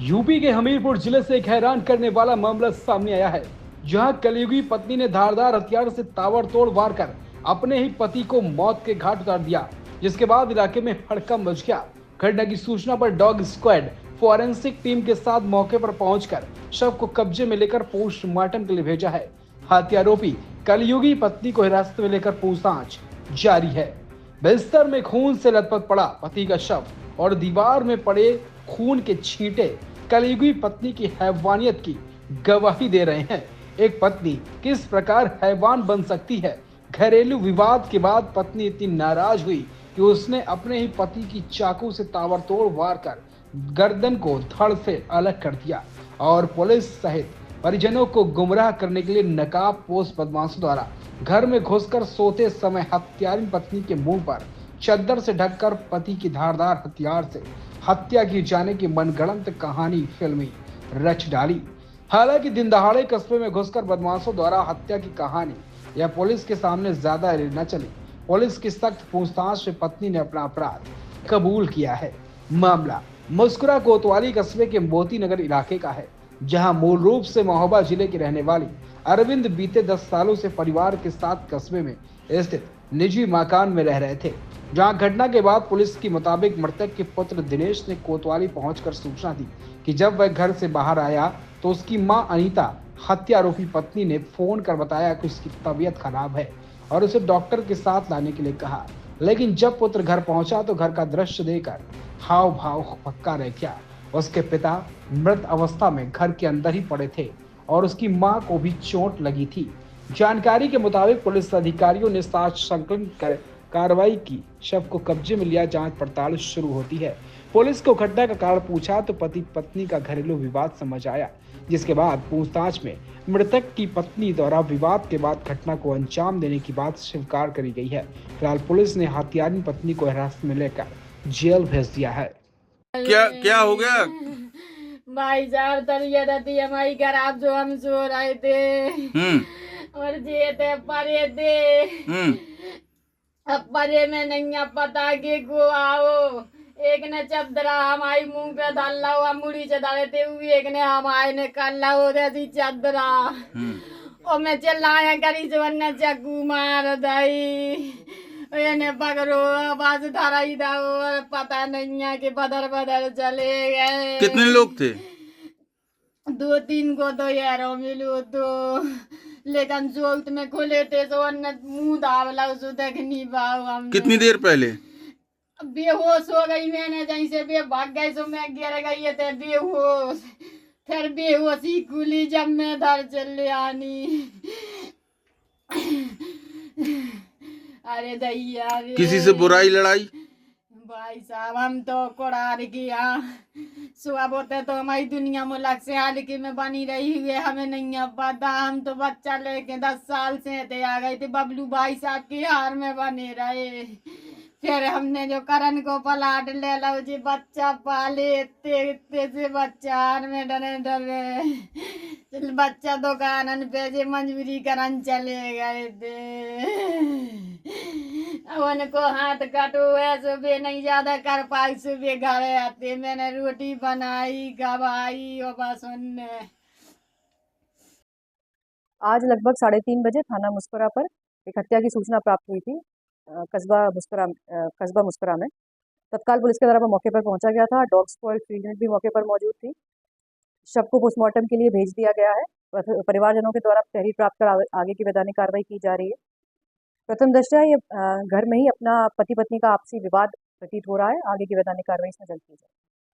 UP के हमीरपुर जिले से एक हैरान करने वाला मामला सामने आया है, जहां कलयुगी पत्नी ने धारदार हथियार से ताबड़तोड़ वार कर अपने ही पति को मौत के घाट उतार दिया, जिसके बाद इलाके में हड़कंप मच गया। घटना की सूचना पर डॉग स्क्वाड फोरेंसिक टीम के साथ मौके पर पहुंचकर शव को कब्जे में लेकर पोस्टमार्टम के लिए भेजा है। हत्यारोपी कलयुगी पत्नी को हिरासत में लेकर पूछताछ जारी है। बिस्तर में खून से लथपथ पड़ा पति का शव और दीवार में पड़े खून के छींटे कलयुगी पत्नी की हैवानियत की गवाही दे रहे हैं। एक पत्नी किस प्रकार हैवान बन सकती है? घरेलू विवाद के बाद पत्नी इतनी नाराज हुई कि उसने अपने ही पति की चाकू से ताबड़तोड़ वार कर गर्दन को धड़ से अलग कर दिया और पुलिस सहित परिजनों को गुमराह करने के लिए नकाबपोश बदमाशों द्वारा घर में घुसकर सोते समय हत्यारिन पत्नी के मुंह पर चद्दर से ढककर पति की धारदार हथियार से हत्या की जाने की मनगढ़ंत कहानी फिल्मी रच डाली। हालांकि दिन दहाड़े कस्बे में घुसकर बदमाशों द्वारा हत्या की कहानी यह पुलिस के सामने ज्यादा न चली। पुलिस की सख्त पूछताछ से पत्नी ने अपना अपराध कबूल किया है। मामला मुस्कुरा कोतवाली कस्बे के मोती नगर इलाके का है, जहां मूल रूप से महोबा जिले की रहने वाली अरविंद बीते 10 सालों से परिवार के साथ कस्बे में स्थित निजी मकान में रह रहे थे। जहां घटना के बाद पुलिस के मुताबिक मृतक के पुत्र दिनेश ने कोतवाली पहुंचकर सूचना दी कि जब वह घर से बाहर आया तो उसकी मां अनीता हत्यारोपी पत्नी ने फोन कर बताया कि उसकी तबीयत खराब है और उसे डॉक्टर के साथ लाने के लिए कहा। लेकिन जब पुत्र घर पहुंचा तो घर का दृश्य देखकर हाव भाव पक्का रह गया। उसके पिता मृत अवस्था में घर के अंदर ही पड़े थे और उसकी मां को भी चोट लगी थी। जानकारी के मुताबिक पुलिस अधिकारियों ने साक्ष्य संकलन कर कार्रवाई की, शव को कब्जे में लिया, जांच पड़ताल शुरू होती है। पुलिस को घटना का कारण पूछा तो पति पत्नी का घरेलू विवाद समझ आया, जिसके बाद पूछताछ में मृतक की पत्नी द्वारा विवाद के बाद घटना को अंजाम देने की बात स्वीकार करी गई है। फिलहाल पुलिस ने हत्यारिन पत्नी को हिरासत में लेकर जेल भेज दिया है। क्या क्या हो गया? भाई साहब तबीयत थी हमारी खराब, जो हम सो रहे थे और जे थे परे थे। अब परे में नहीं पता कि को आओ, एक ने चदरा हमारी मुंह पे डाला हुआ मुड़ी से डाले थे, एक ने हमारे ने कल्ला हो रही चदरा और मैं चिल्लाया करी जो ने चक्कू मार दई ने पकड़ो आवाज धारा ही था और पता नहीं है कि बदर बदर चले गए। कितने लोग थे? 2-3 को तो यारो मिलो तो, लेकिन जो में खुले थे तो मुंह दावला उसको देख नहीं पाओ हम। कितनी देर पहले? बेहोश हो गई मैंने, जैसे बे भाग गई सो मैं गिर गई थे बेहोश। फिर बेहोशी खुली जब मैं धर चले आनी। अरे दैया रे, किसी से बुराई लड़ाई? भाई साहब हम तो कोड़ार किया सुबह बोलते तो हमारी दुनिया मुल्क से हालकी में बनी रही हुई, हमें नहीं पता। हम तो बच्चा लेके 10 साल से थे, आ गए थे बबलू भाई साहब के हार में बने रहे। फिर हमने जो करण को पलाट ले लो जी, बच्चा पाले इतने से बच्चा हार में डरे डरे बच्चा दुकान पे जे मजबूरी करन चले गए थे। उनको हाथ कटो है, सुबह नहीं ज्यादा कर पाई, सुबह घर आते मैंने रोटी बनाई गवाई और बस उनने। आज लगभग 3:30 बजे थाना मुस्कुरा पर एक हत्या की सूचना प्राप्त हुई थी। कस्बा मुस्कुरा में तत्काल पुलिस के द्वारा मौके पर पहुंचा गया था। डॉग स्क्वाड फील्ड यूनिट भी मौके पर मौजूद थी। शव को पोस्टमार्टम के लिए भेज दिया गया है। परिवारजनों के द्वारा तहरीर प्राप्त कर आगे की वैधानिक कार्रवाई की जा रही है। प्रथम दृष्टया ये घर में ही अपना पति पत्नी का आपसी विवाद प्रतीत हो रहा है। आगे की वैधानिक कार्रवाई इसमें जल्द की जाएगी।